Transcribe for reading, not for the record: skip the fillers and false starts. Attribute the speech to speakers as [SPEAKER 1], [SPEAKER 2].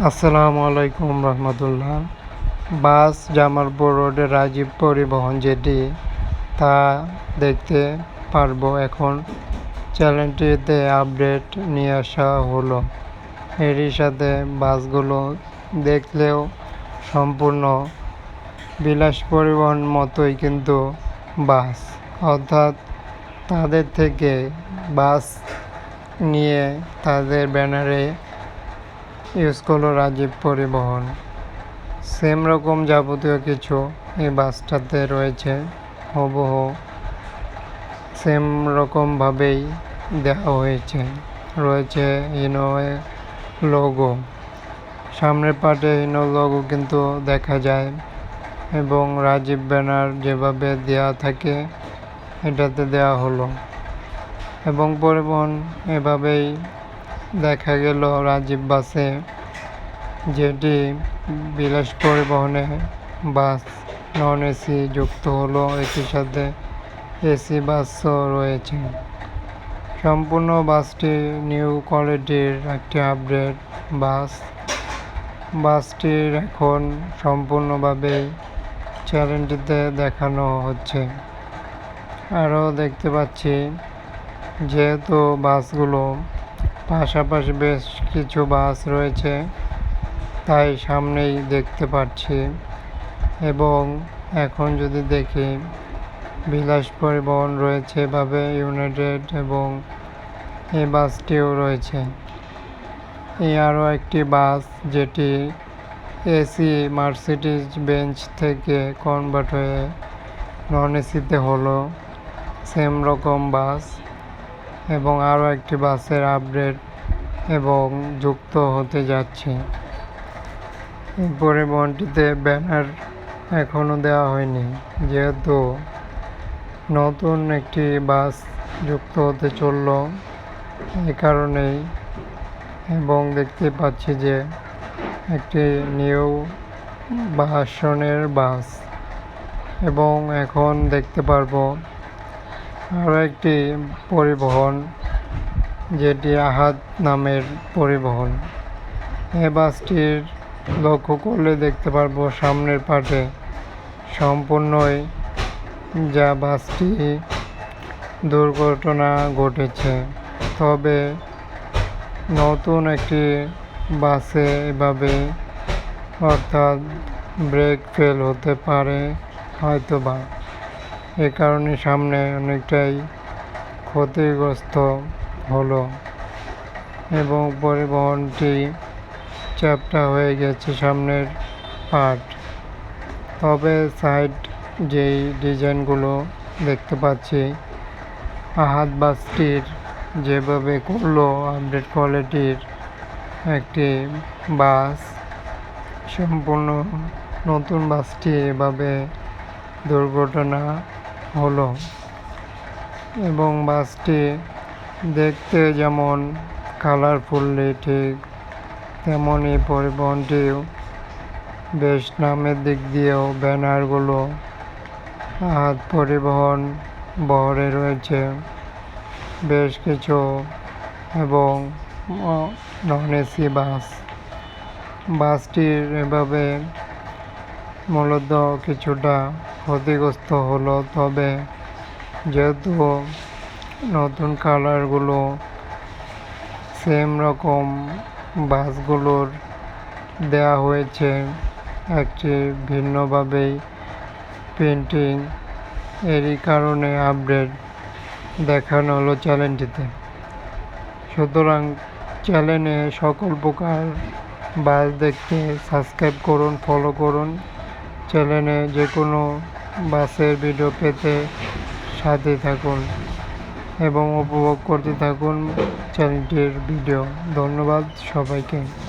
[SPEAKER 1] আসসালামু আলাইকুম রহমতুল্লাহ। বাস জামালপুর রোডে রাজীব পরিবহন যেটি তা দেখতে পারবো এখন চ্যানেলটিতে আপডেট নিয়ে আসা হলো। এরই সাথে বাসগুলো দেখলেও সম্পূর্ণ বিলাস পরিবহন মতোই কিন্তু বাস, অর্থাৎ তাদের থেকে বাস নিয়ে তাদের ব্যানারে ইউজ করলো রাজীব পরিবহন। সেম রকম যাবতীয় কিছু এই বাসটাতে রয়েছে, হুবহু সেম রকমভাবেই দেওয়া হয়েছে। রয়েছে ইনো লোগো, সামনের পার্টে ইনো লোগো কিন্তু দেখা যায় এবং রাজীব ব্যানার যেভাবে দেওয়া থাকে এটাতে দেওয়া হলো এবং পরিবহন এভাবেই দেখা গেল রাজীব বাসে, যেটি বিলাস পরিবহনে বাস নন এসি যুক্ত হলো, এটির সাথে এসি বাসও রয়েছে। সম্পূর্ণ বাসটি নিউ কোয়ালিটির একটি আপডেট বাসটির এখন সম্পূর্ণভাবেই চ্যানেলটিতে দেখানো হচ্ছে। আরও দেখতে পাচ্ছি যেহেতু বাসগুলো পাশাপাশি বেশ কিছু বাস রয়েছে তাই সামনেই দেখতে পাচ্ছি এবং এখন যদি দেখি বিলাস পরিবহন রয়েছে এভাবে ইউনাইটেড এবং এই বাসটিও রয়েছে। এই আরও একটি বাস যেটি এসি মার্সিডিজ বেঞ্চ থেকে কনভার্ট হয়ে নন এসিতে হলো, সেম রকম বাস এবং আরও একটি বাসের আপডেট এবং যুক্ত হতে যাচ্ছে। এই পরিবহনটিতে ব্যানার এখনও দেওয়া হয়নি, যেহেতু নতুন একটি বাস যুক্ত হতে চলল এই কারণেই। এবং দেখতে পাচ্ছি যে একটি নিউ ভার্সনের বাস এবং এখন দেখতে পারবো আরও একটি পরিবহন যেটি আহাদ নামের পরিবহন। এই বাসটির লক্ষ্য করলে দেখতে পারবো সামনের পার্টে সম্পূর্ণই যা বাসটি দুর্ঘটনা ঘটেছে, তবে নতুন একটি বাসে এভাবে অর্থাৎ ব্রেক ফেল হতে পারে হয়তোবা, এ কারণে সামনে অনেকটাই ক্ষতিগ্রস্ত হলো এবং পরিবহনটি চ্যাপ্টা হয়ে গেছে সামনের পার্ট। তবে সাইড যেই ডিজাইনগুলো দেখতে পাচ্ছি আহাদ বাসটির যেভাবে করলো আপডেট কোয়ালিটির একটি বাস, সম্পূর্ণ নতুন বাসটি এভাবে দুর্ঘটনা হলো এবং বাসটি দেখতে যেমন কালারফুললি ঠিক তেমনই পরিবহনটিও বেশ নামের দিক দিয়েও ব্যানারগুলো আহাদ পরিবহন বহরে রয়েছে বেশ কিছু এবং নন এসি বাসটির এভাবে মূলত কিছুটা ক্ষতিগ্রস্ত হলো। তবে যেহেতু নতুন কালারগুলো সেম রকম বাসগুলোর দেওয়া হয়েছে একটি ভিন্নভাবেই পেন্টিং, এরই কারণে আপডেট দেখানো হলো চ্যানেলটিতে। সুতরাং চ্যানেলে সকল প্রকার বাস দেখতে সাবস্ক্রাইব করুন, ফলো করুন। চ্যানেলে যে কোনো বাসের ভিডিও পেতে সাথে থাকুন এবং উপভোগ করতে থাকুন চ্যানেলটির ভিডিও। ধন্যবাদ সবাইকে।